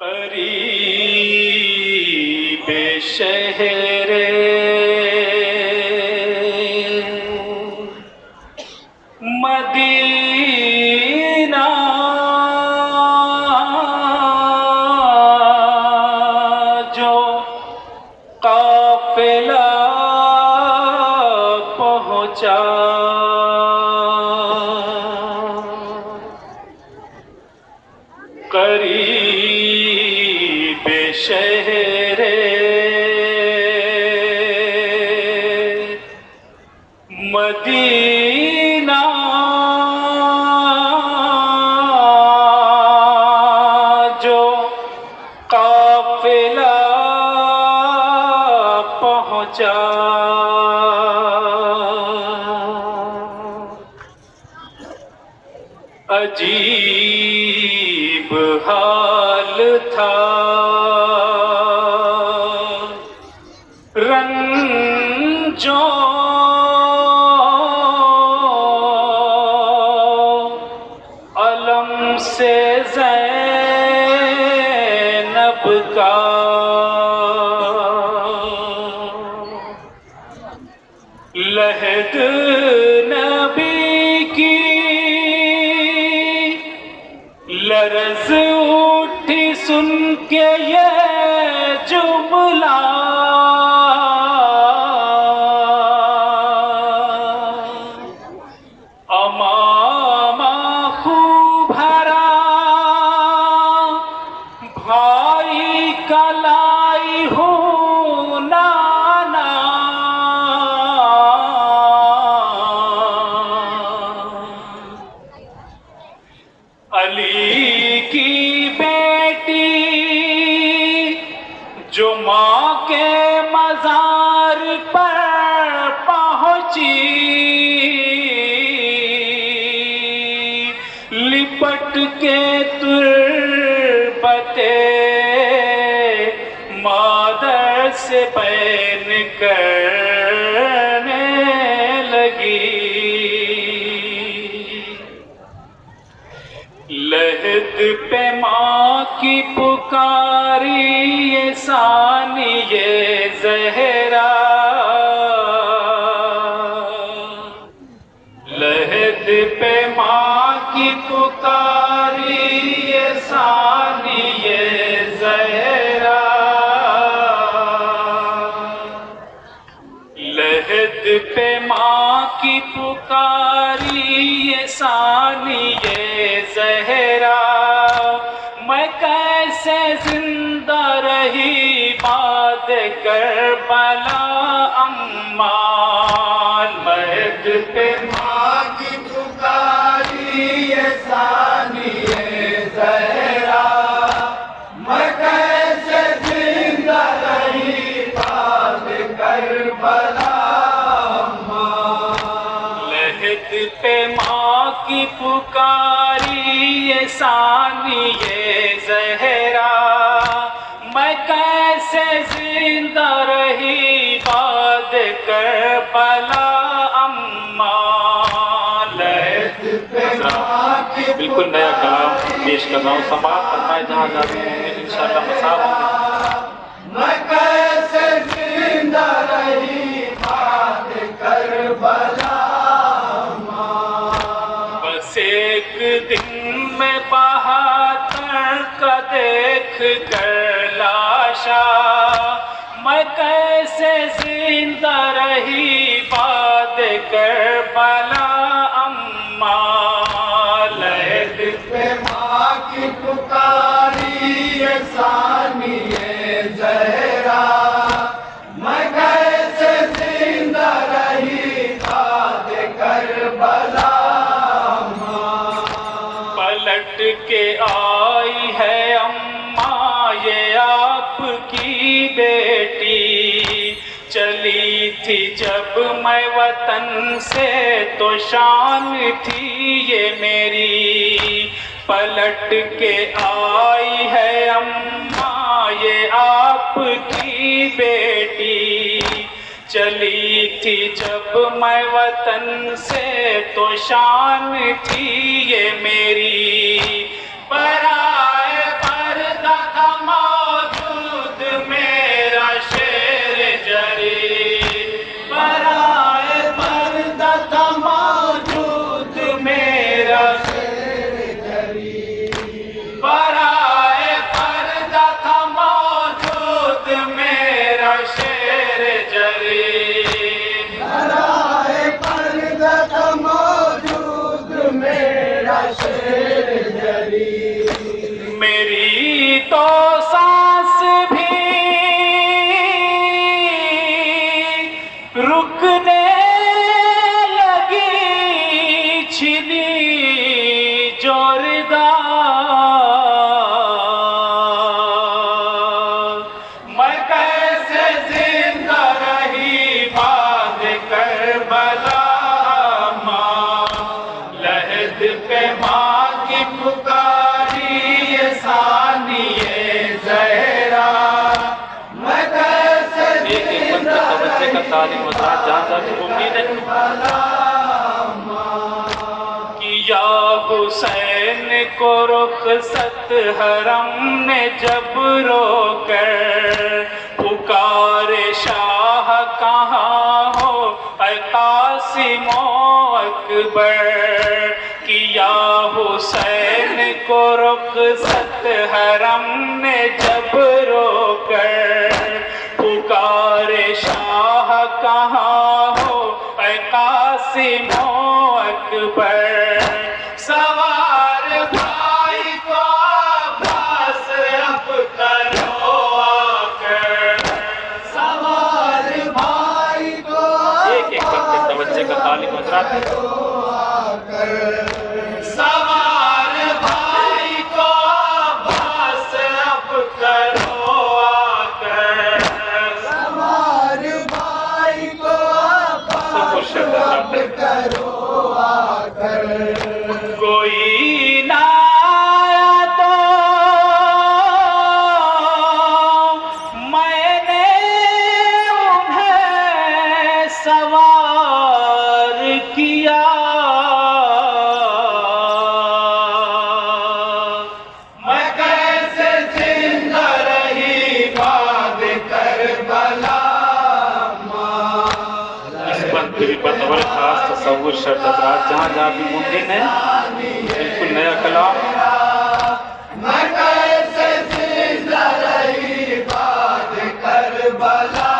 قریب شہر مدینہ جو قافلہ پہنچا، قریب شہر مدینہ جو قافلہ پہنچا، عجیب حال تھا، رنجو علم سے زینب کا، لحد نبی کی لرز اٹھی سن کے یہ جملہ، امامہ خوب بھرا بھائی کا لائی ہوں نانا، علی کی بیٹی جو ماں کے مزار پر پہنچی، لپٹ کے تربت مادر سے بین کرنے لگی، لحد پہ ماں کی پکاری یہ ثانیہ زہرا، لحد پہ ماں کی پکاری یہ ثانیہ زہرا، لحد پہ ماں کی پکاری یہ ثانیہ زہرا، میں کیسے زندہ رہی بعد کربلا اماں، لحد پہ ماں کی پکاری یہ ثانیہ زہرا، میں کیسے زندہ رہی بعد کربلا اماں، لحد پہ ماں کی پکاری یہ ثانیہ زہرا، میں کیسے زندہ رہی بعد کربلا اماں، لحد پہ ماں کی بالکل نیا کلام پیش کر رہا ہوں، سماعت فرمائے جہاں جاتے ہیں انشاءاللہ مساء ہوں گے۔ میں کیسے زندہ رہی بعد کربلا اماں، بس ایک دن میں بہادر کا دیکھ کر لاشا، میں کیسے زندہ رہی بعد کربلا اماں، لحد پہ ماں کی پکاری یہ ثانیہ زہرا، میں کیسے زندہ رہی بعد کربلا اماں، پلٹ کے آئی ہے اماں یہ آپ کی بیٹی، چلی تھی جب میں وطن سے تو شان تھی یہ میری، پلٹ کے آئی ہے اماں یہ آپ کی بیٹی، چلی تھی جب میں وطن سے تو شان تھی یہ میری، برائے پردہ تھا تعلیم وسعت جہاں جہاں کی امید ہے کہ یا حسین کو رخصت حرم نے جب رو کر پکارے شاہ کہاں ہو اے قاسم و اکبر کہ یا حسین کو رخصت حرم نے جب رو کر پکارے شاہ کہاں ہو اے قاسم و اکبر سوار بھائی کو عباس اب کرو آ کر سوار بھائی کو ایک ایک کرتے توجہ کا تعلیم حضرات سوار بھائی کو عباس اب کرو آ کر سوار بھائی کو عباس اب کرو آ کر کوئی نہ آیا تو میں نے انہیں سوار کیا میں کیسے زندہ رہی بعد کربلا اس بند بھی بطور خاص تصور شرط حضرات جہاں جہاں بھی ممکن ہے بالکل نیا کلام میں کیسے زندہ رہی بعد کربلا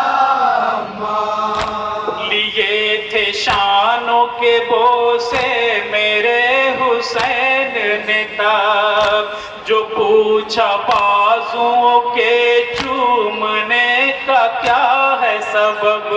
لیے تھے شانوں کے بوسے میرے حسین نے تب جو پوچھا بازوؤں کے چومنے کا کیا ہے سبب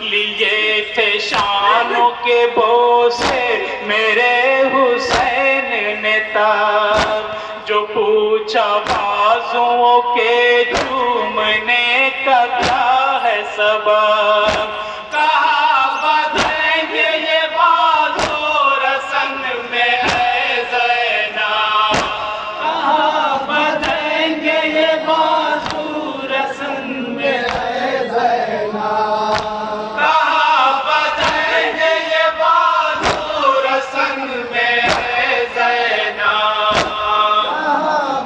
لیے تھے شانوں کے بوسے میرے حسین نے تب جو پوچھا بازوؤں کے چومنے کا کیا ہے سبب کہا بدلیں گے یہ بازو رسن میں اے زینب کہا بدلیں گے یہ بازو رسن میں اے زینب کہا بدلیں گے یہ بازو رسن میں اے زینب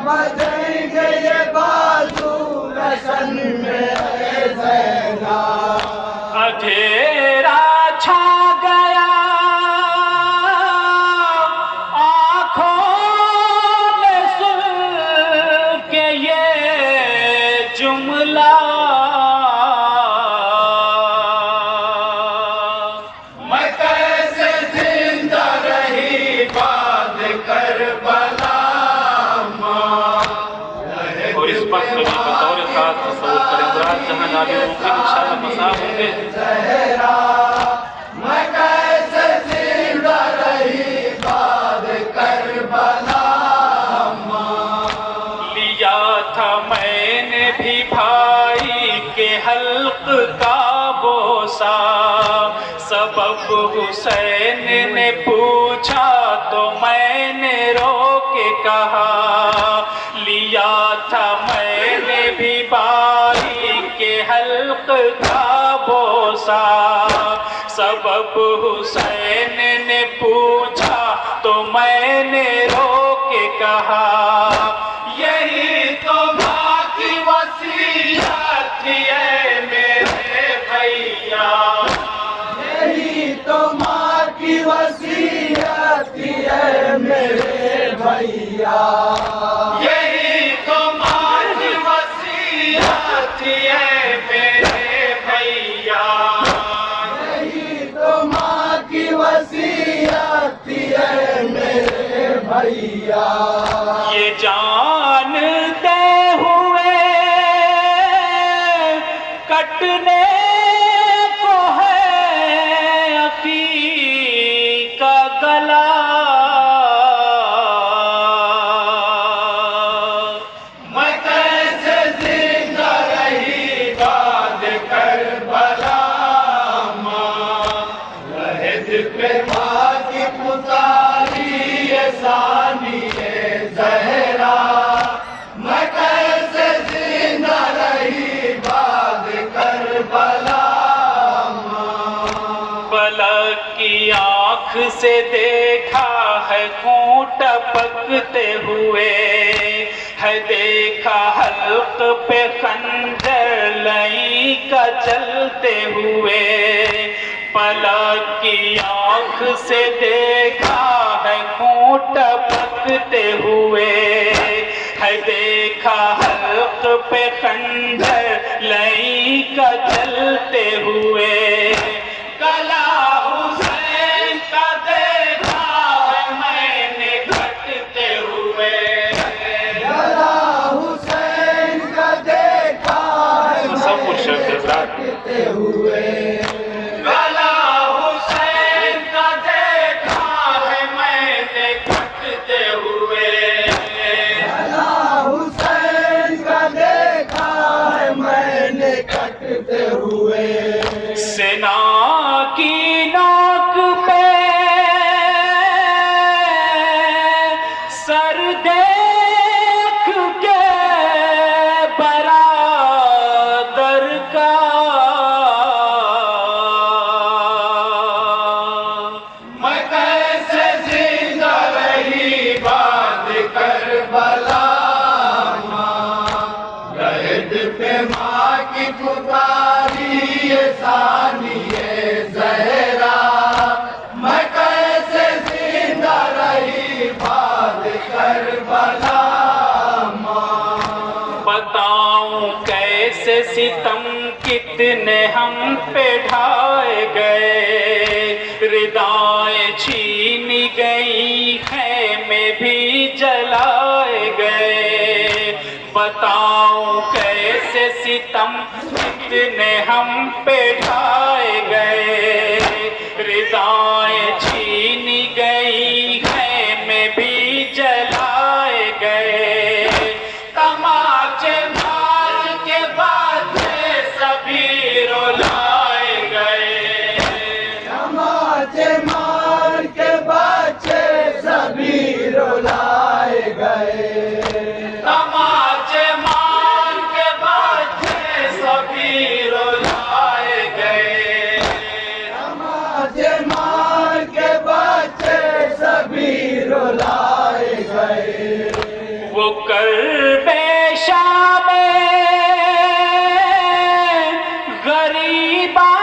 بدلیں گے یہ بازو رسن میں اے زینب اندھیرا چھا گیا آنکھوں میں سن کے یہ جملہ میں کیسے زندہ رہی بعد کربلا اور اس پر کبھی بطور خاص تصور کریں حضرات جہاں جہاں بھی ممکن انشاءاللہ مساف ہوں گے زہرا میں کیسے زندہ رہی بعد کربلا لیا تھا میں نے بھی بھائی کے حلق کا بوسہ سبب حسین نے پوچھا تو میں نے رو کے کہا لیا تھا میں نے بھی بھائی کے حلق کا بوسہ سبب حسین نے پوچھا تو میں نے رو کے کہا یہی تو ماں کی وصیت تھی اے میرے بھیا یہی تو ماں کی وصیت تھی اے میرے بھیا یہی تو ماں کی وصیت تھی اے میرے بھیا یہی تو ماں کی وصیت تھی اے میرے بھیا یہ جانتے ہوئے کٹنے کو ہے عقیق کا گلا میں کیسے زندہ رہی بعد کربلا لہد پہ ماں کی پتاری ثانی زہرا میں کیسے زندہ رہی بعد کربلا سے دیکھا ہے خون ٹپکتے ہوئے، ہے دیکھا حلق پہ خنجر لئی کا چلتے ہوئے، پلک کی آنکھ سے دیکھا ہے خون ٹپکتے ہوئے، ہے دیکھا حلق پہ خنجر لئی کا چلتے ہوئے، گلا حسین کا دیکھا ہے میں نے کٹتے ہوئے، گلا حسین کا دیکھا ہے تصور شیخ حضرات، کٹتے ہوئے، گلا حسین کا دیکھا ہے میں نے کٹتے ہوئے، گلا حسین کا دیکھا ہے میں نے کٹتے ہوئے، سنا کی ناک پہ سر دیکھ کے برادر کا میں کیسے زندہ رہی بات کربلا ماں، گرد پہ ماں کی پکاری یہ ثانی زہرا، میں کیسے زندہ رہی بات کربلا ماں، بتاؤں کیسے ستم کتنے ہم پہ ڈھائے گئے، ردائیں چھینی گئی خیمے بھی جلائے گئے، بتاؤں کیسے ستم کتنے ہم پہ ڈھائے گئے، ردائیں چھینی گئی خیمے بھی جلائے گئے، تماچے مار کے بچے سبھی رلائے گئے، تماچے مار کے بچے سبھی رلائے گئے، تماچے مار کے بچے سبھی رلائے گئے، تماچے مار کے بچے سبھی رلائے گئے، وہ کربے شام غریباں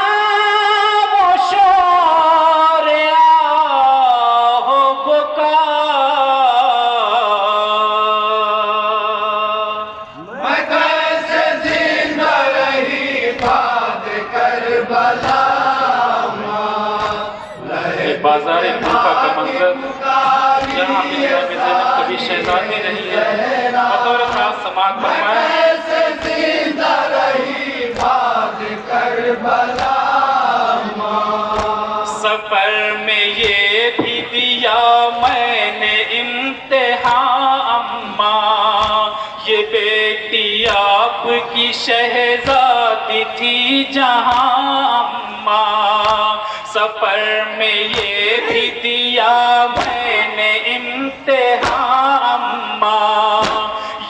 وہ شور آہ و بکا، میں کیسے زندہ رہی بات کربلا ماں، یہ بازار کوفہ کا منظر جہاں پہ جناب زینب کبھی شہزادی رہی ہے، بطور خاص سماعت فرمائیں۔ کیسے زندہ رہی بات کربلا ماں، سفر میں یہ بھی دیا میں نے امتحان اماں، یہ بیٹی آپ کی شہزادی تھی جہاں اماں، سفر میں یہ بھی دیا میں نے امتحان اماں،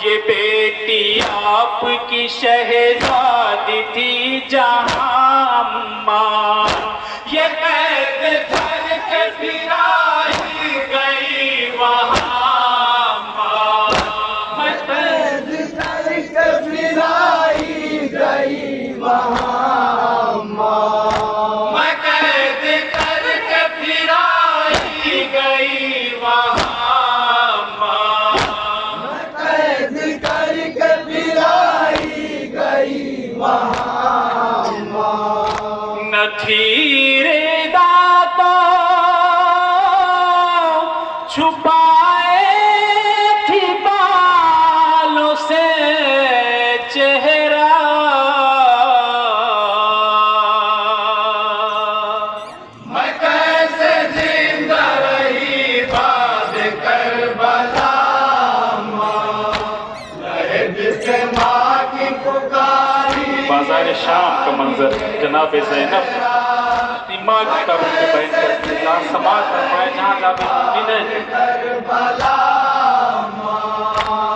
یہ بیٹی آپ کی شہزادی تھی جہاں اماں، یہ قید کر کے پھرائی گئی وہاں ماں، میں قید کر کے پھرائی گئی وہاں ماں، میں قید کر کے پھرائی گئی وہاں ماں، قید کر کے پھرائی گئی وہاں ماں، نہ تھی ردا تو چھپائے تھی بالوں سے چہرہ، میں کیسے زندہ رہی بات کربلا ماں، لہد سے ماں کی پکاری، بازار شام کا منظر جناب زینب ماں کی قبر پہ بیٹھ کر اللہ سماعت فرمائے، جہاں جا بھی ممکن ہے کربلا ماں،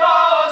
2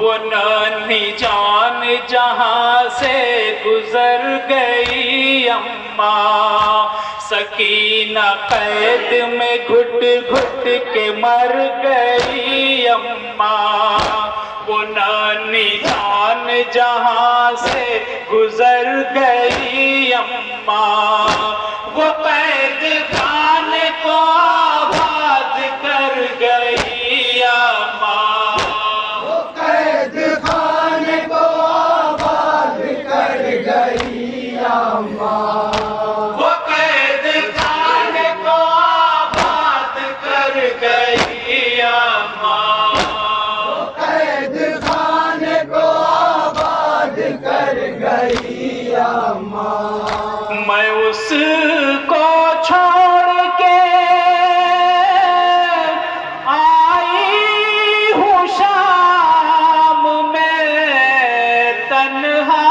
وہ نانی جان جہاں سے گزر گئی اماں، سکینہ قید میں گھٹ گھٹ کے مر گئی اماں، وہ نانی جان جہاں سے گزر گئی اماں، وہ قید خانے کو آباد کر گئی اماں، وہ قید خانے کو آباد کر گئی اماں، وہ قید خانے کو آباد کر گئی اماں، قید خانے کو آباد کر گئی اماں، میں اس کو چھوڑ کے آئی ہوں شام میں تنہا،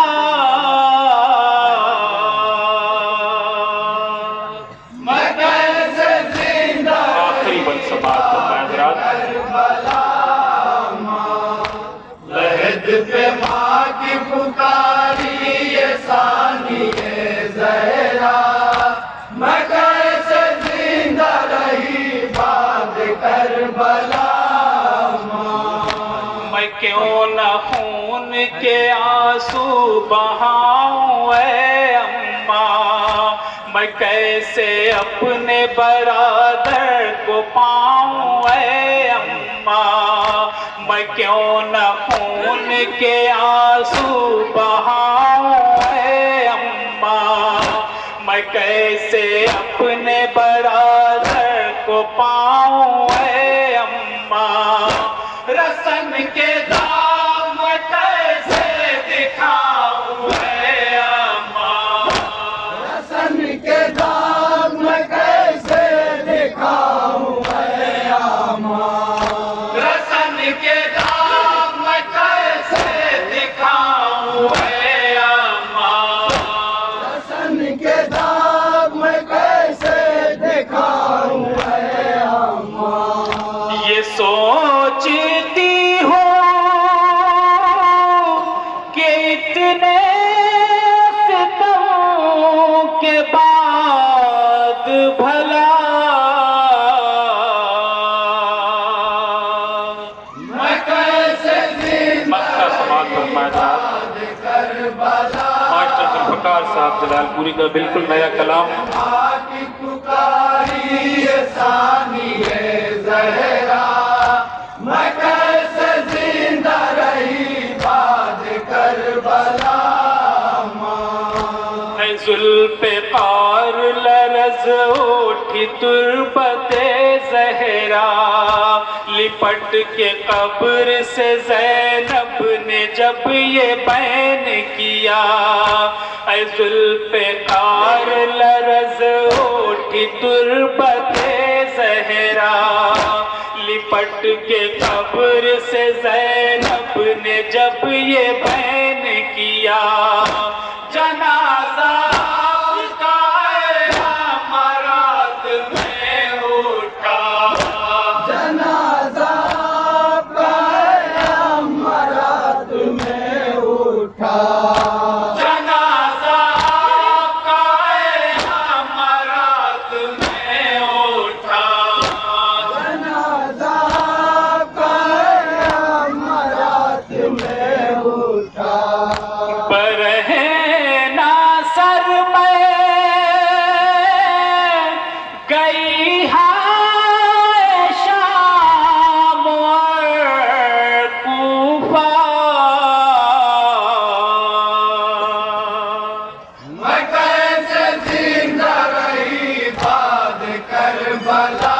میں کیسے زندہ آخری بند سماعت فرمائیں حضرات۔ لحد پہ ماں کی پکاری یہ ثانی زہرا، میں کیسے زندہ رہی بعد کربلا، میں کیوں نہ خون کے آنسو بہاؤں اے اماں، میں کیسے اپنے برادر کو پاؤں اے اماں، میں کیوں نہ خون کے آنسو بہاؤں اے اماں، میں کیسے اپنے برادر کو پاؤں اے اماں، رسن کے دام میں کیسے دکھاؤں اے اماں، رسن کے داغ میں کیسے دکھاؤں اے اماں، رسن کے دام میں کیسے دکھاؤں اے اماں، رسن کے داغ میں کیسے دکھاؤں اے اماں، یہ سوچتی ہوں کہ اتنے ستم کے بعد بھلا میں کیسے زندہ مکہ سماعت فرمائے جناب کربلا، ماسٹر ذوالفقار صاحب جلال پوری کا بالکل نیا کلام۔ ماں کی پکاری یہ ثانی زہرا، میں کیسے زندہ رہی بعد کربلا، اے ذوالفقار لرز اٹھی تربت زہرا، لپٹ کے قبر سے زینب نے جب یہ بین کیا، اے ذوالفقار لرز اٹھی تربت زہرا، لپٹ کے قبر سے زینب نے جب یہ بین کیا، جنازہ آپ کا امارات میں اٹھا، جنازہ آپ کا امارات میں اٹھا، جنازہ آپ کا امارات میں اٹھا، جنازہ آپ کا امارات میں اٹھا، برہنہ سر میں گئی ہے شام اور کوفہ، میں کیسے زندہ رہی بعد کربلا،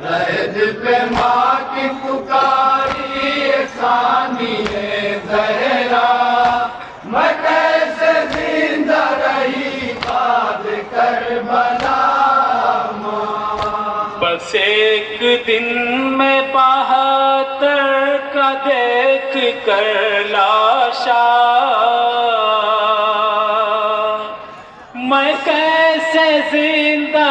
لحد پہ ماں کی پکاری یہ ثانی زہرا، میں کیسے زندہ رہی بعد کربلا، بس ایک دن میں بہتر کا دیکھ کر لاشا، میں کیسے زندہ